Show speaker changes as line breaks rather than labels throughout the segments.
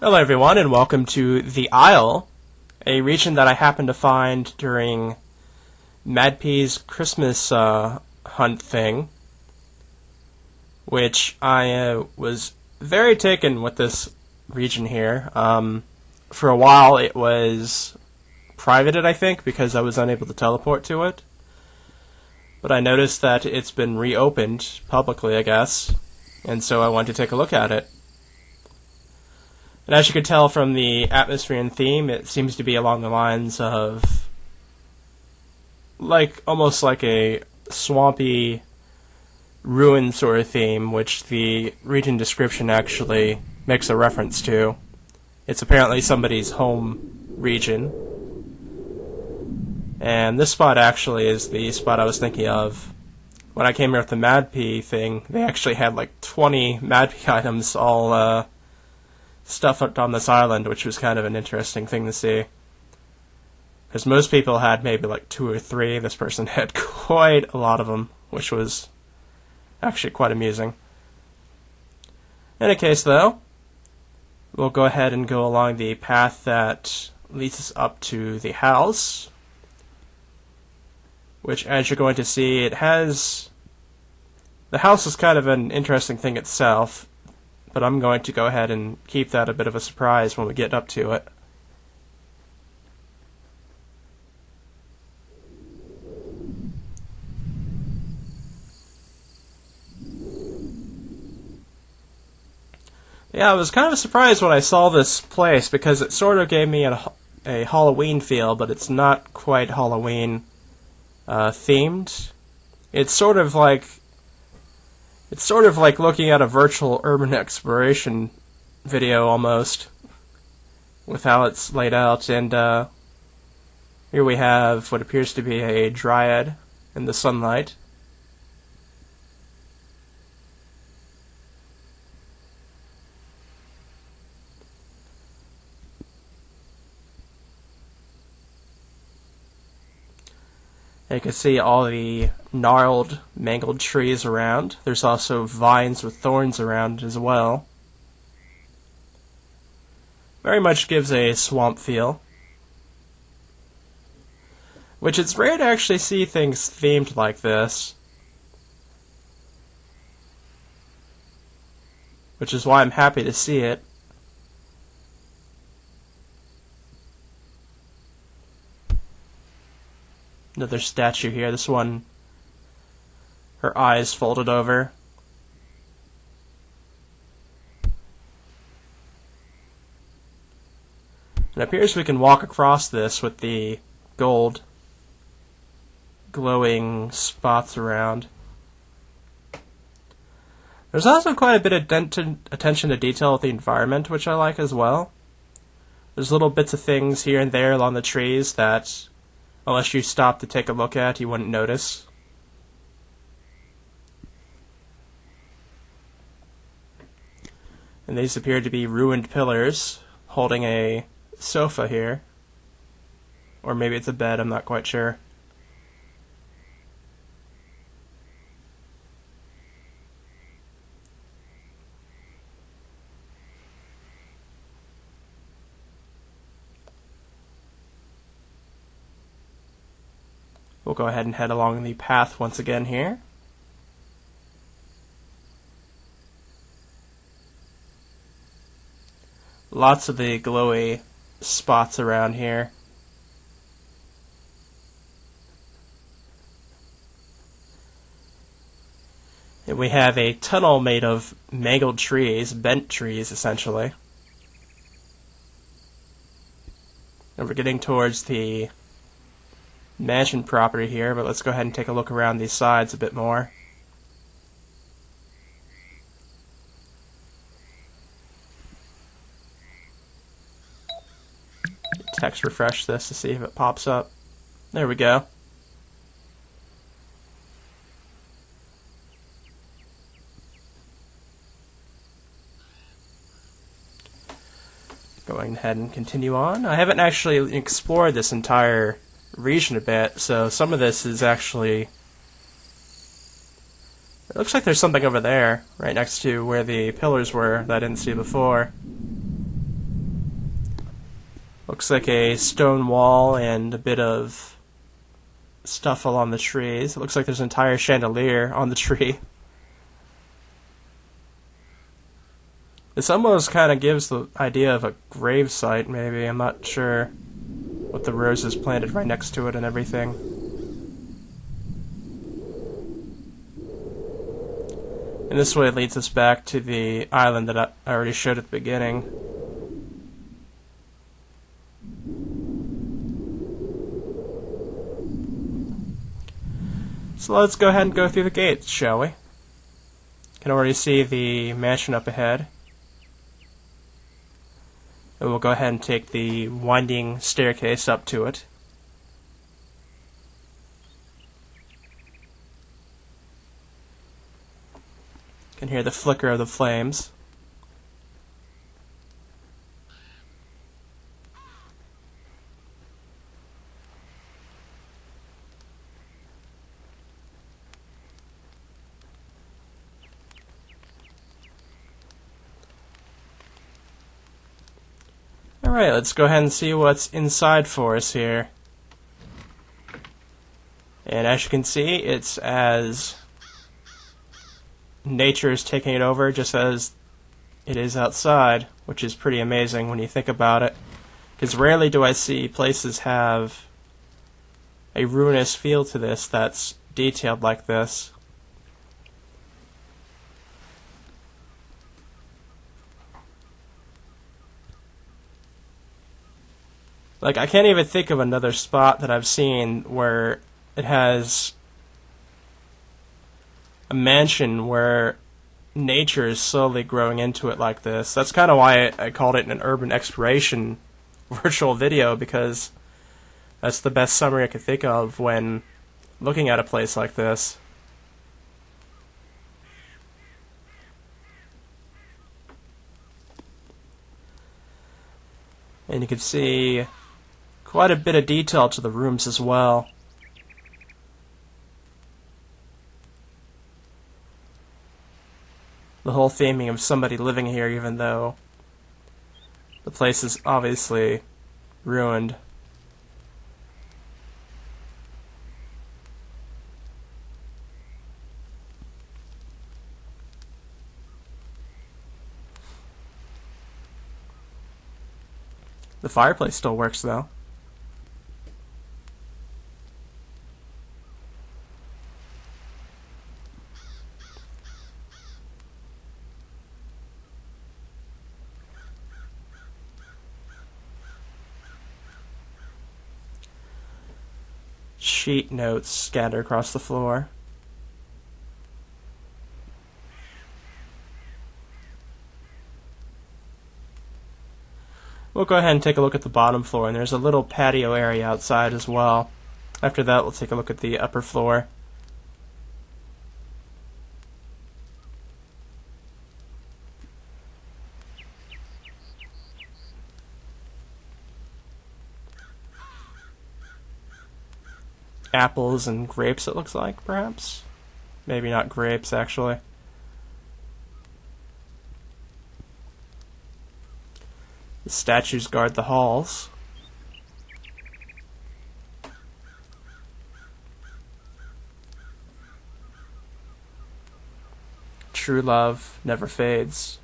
Hello everyone, and welcome to the Isle, a region that I happened to find during madpea's Christmas hunt thing, which I was very taken with this region here. For a while it was privated, I think, because I was unable to teleport to it, but I noticed that it's been reopened publicly, I guess, and so I wanted to take a look at it. And as you can tell from the atmosphere and theme, it seems to be along the lines of almost like a swampy ruin sort of theme, which the region description actually makes a reference to. It's apparently somebody's home region. And this spot actually is the spot I was thinking of. When I came here with the madpea thing, they actually had like 20 madpea items all stuffed on this island, which was kind of an interesting thing to see. Because most people had maybe like 2 or 3. This person had quite a lot of them, which was actually quite amusing. In any case, though, we'll go ahead and go along the path that leads us up to the house, which, as you're going to see, it has... The house is kind of an interesting thing itself, but I'm going to go ahead and keep that a bit of a surprise when we get up to it. Yeah, I was kind of surprised when I saw this place, because it sort of gave me a Halloween feel, but it's not quite Halloween themed. It's sort of like looking at a virtual urban exploration video almost, with how it's laid out. And here we have what appears to be a dryad in the sunlight. You can see all the gnarled, mangled trees around. There's also vines with thorns around as well. Very much gives a swamp feel. Which, it's rare to actually see things themed like this. Which is why I'm happy to see it. Another statue here. This one, her eyes folded over. It appears we can walk across this with the gold glowing spots around. There's also quite a bit of attention to detail with the environment, which I like as well. There's little bits of things here and there along the trees that, unless you stop to take a look at, you wouldn't notice. And these appear to be ruined pillars holding a sofa here. Or maybe it's a bed, I'm not quite sure. We'll go ahead and head along the path once again here. Lots of the glowy spots around here. And we have a tunnel made of mangled trees, bent trees essentially. And we're getting towards the mansion property here, but let's go ahead and take a look around these sides a bit more. Text refresh this to see if it pops up. There we go. Going ahead and continue on. I haven't actually explored this entire region a bit, so some of this is actually... It looks like there's something over there, right next to where the pillars were that I didn't see before. Looks like a stone wall and a bit of stuff along the trees. It looks like there's an entire chandelier on the tree. This almost kind of gives the idea of a grave site, maybe. I'm not sure, with the roses planted right next to it and everything. And this way leads us back to the island that I already showed at the beginning. So let's go ahead and go through the gates, shall we? You can already see the mansion up ahead. And we'll go ahead and take the winding staircase up to it. You can hear the flicker of the flames. Alright, let's go ahead and see what's inside for us here. And as you can see, it's as nature is taking it over just as it is outside, which is pretty amazing when you think about it. Because rarely do I see places have a ruinous feel to this that's detailed like this. Like, I can't even think of another spot that I've seen where it has a mansion where nature is slowly growing into it like this. That's kind of why I called it an urban exploration virtual video, because that's the best summary I could think of when looking at a place like this. And you can see quite a bit of detail to the rooms as well. The whole theming of somebody living here, even though the place is obviously ruined. The fireplace still works, though. Sheet notes scattered across the floor. We'll go ahead and take a look at the bottom floor, and there's a little patio area outside as well. After that, we'll take a look at the upper floor. Apples and grapes, it looks like, perhaps? Maybe not grapes, actually. The statues guard the halls. True love never fades.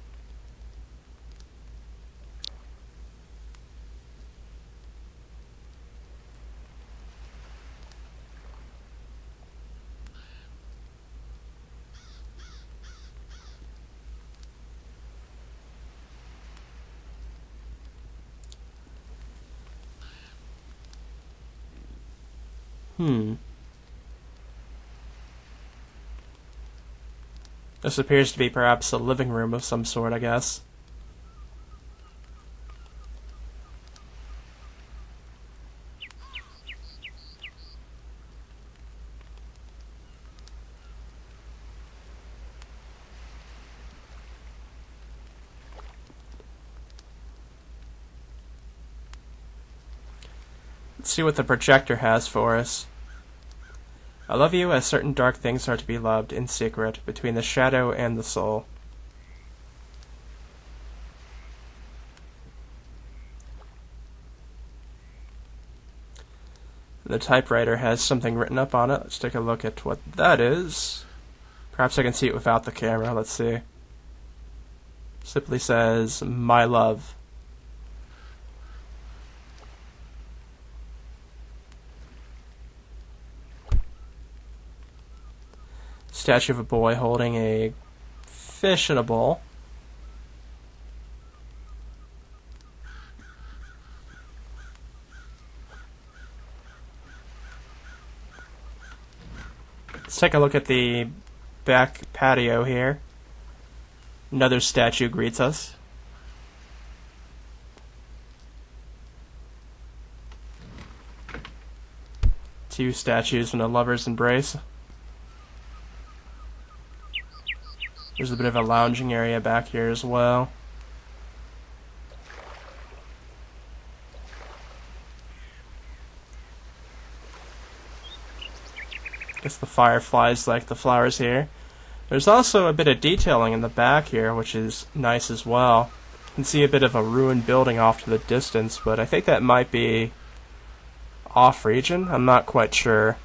This appears to be perhaps a living room of some sort, I guess. Let's see what the projector has for us. I love you as certain dark things are to be loved in secret, between the shadow and the soul. The typewriter has something written up on it. Let's take a look at what that is. Perhaps I can see it without the camera. Let's see. Simply says, "My love." Statue of a boy holding a fish in a bowl. Let's take a look at the back patio here. Another statue greets us. Two statues in a lover's embrace. There's a bit of a lounging area back here as well. Guess the fireflies like the flowers here. There's also a bit of detailing in the back here, which is nice as well. You can see a bit of a ruined building off to the distance, but I think that might be off-region. I'm not quite sure.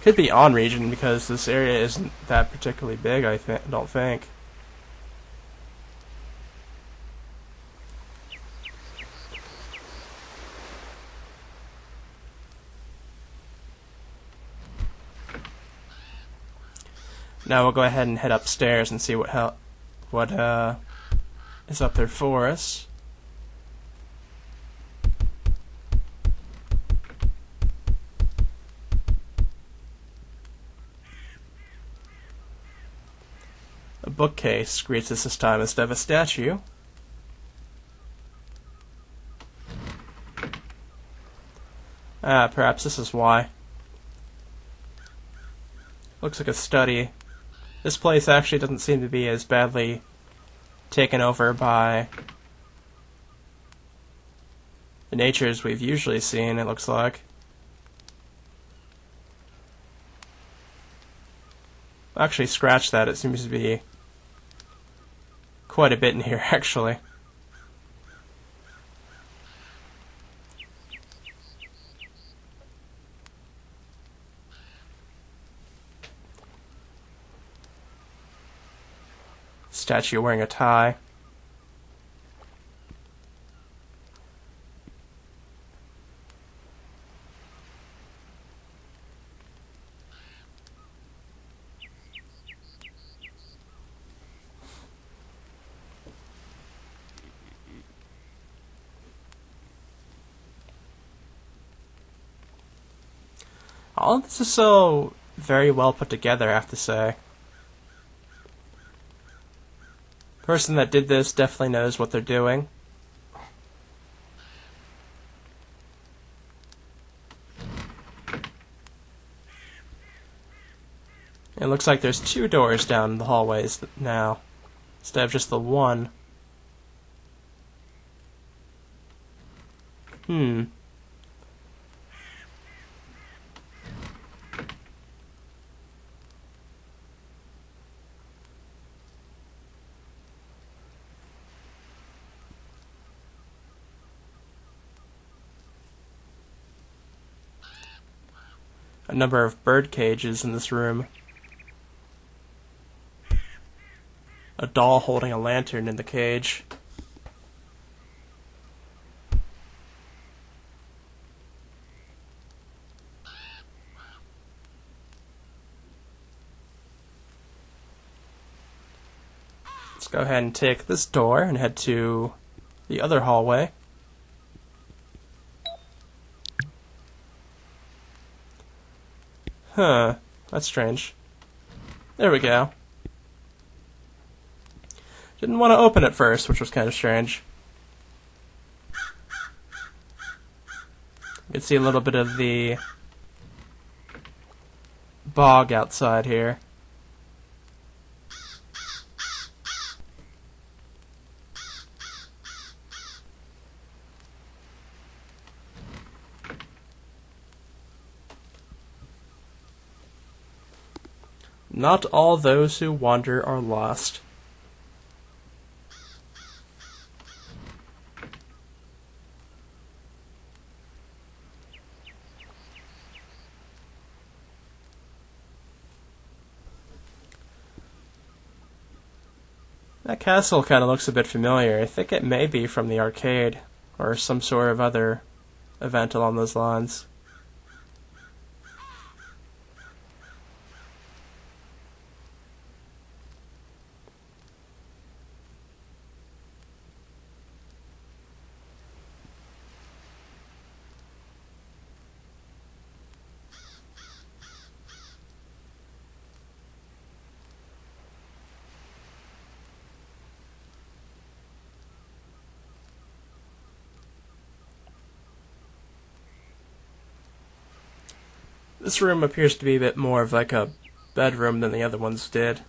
Could be on-region because this area isn't that particularly big, I don't think. Now we'll go ahead and head upstairs and see what is up there for us. A bookcase greets us this time instead of a statue. Ah, perhaps this is why. Looks like a study. This place actually doesn't seem to be as badly taken over by the natures we've usually seen, it looks like. Actually, scratch that. It seems to be quite a bit in here, actually. Statue wearing a tie. All of this is so very well put together, I have to say. The person that did this definitely knows what they're doing. It looks like there's two doors down the hallways now, instead of just the one. A number of bird cages in this room. A doll holding a lantern in the cage. Let's go ahead and take this door and head to the other hallway. Huh, that's strange. There we go. Didn't want to open it first, which was kind of strange. You can see a little bit of the bog outside here. Not all those who wander are lost. That castle kind of looks a bit familiar. I think it may be from the arcade, or some sort of other event along those lines. This room appears to be a bit more of like a bedroom than the other ones did.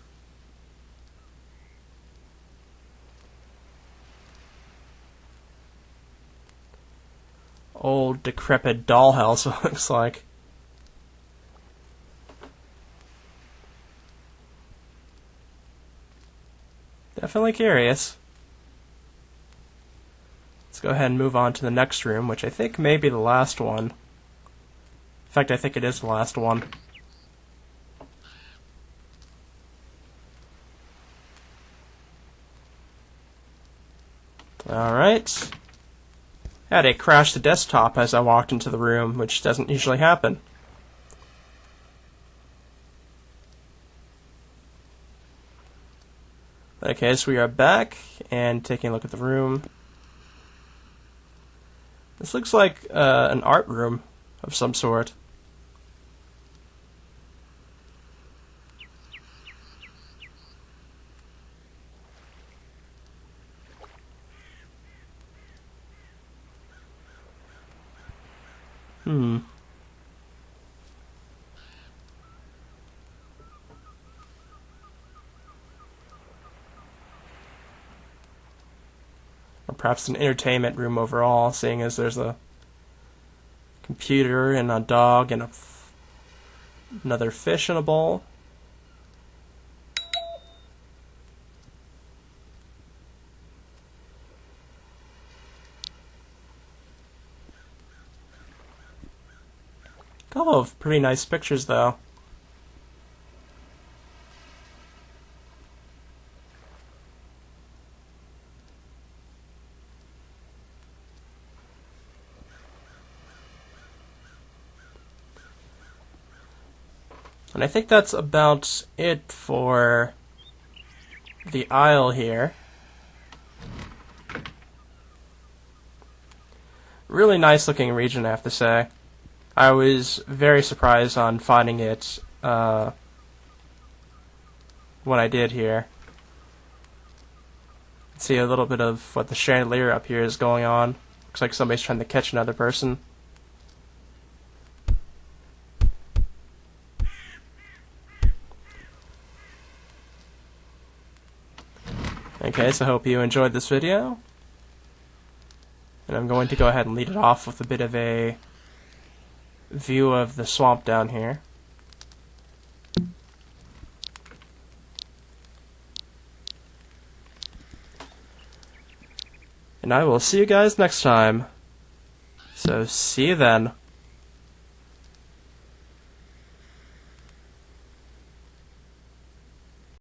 Old, decrepit dollhouse, it looks like. Definitely curious. Let's go ahead and move on to the next room, which I think may be the last one. In fact, I think it is the last one. Alright. Had it crash the desktop as I walked into the room, which doesn't usually happen. Okay, so we are back and taking a look at the room. This looks like an art room of some sort. Or perhaps an entertainment room overall, seeing as there's a computer and a dog and another fish in a bowl. A couple of pretty nice pictures, though. And I think that's about it for the aisle here. Really nice looking region, I have to say. I was very surprised on finding it when I did here. See a little bit of what the chandelier up here is going on. Looks like somebody's trying to catch another person. Okay, so I hope you enjoyed this video. And I'm going to go ahead and lead it off with a bit of a view of the swamp down here. And I will see you guys next time. So, see you then.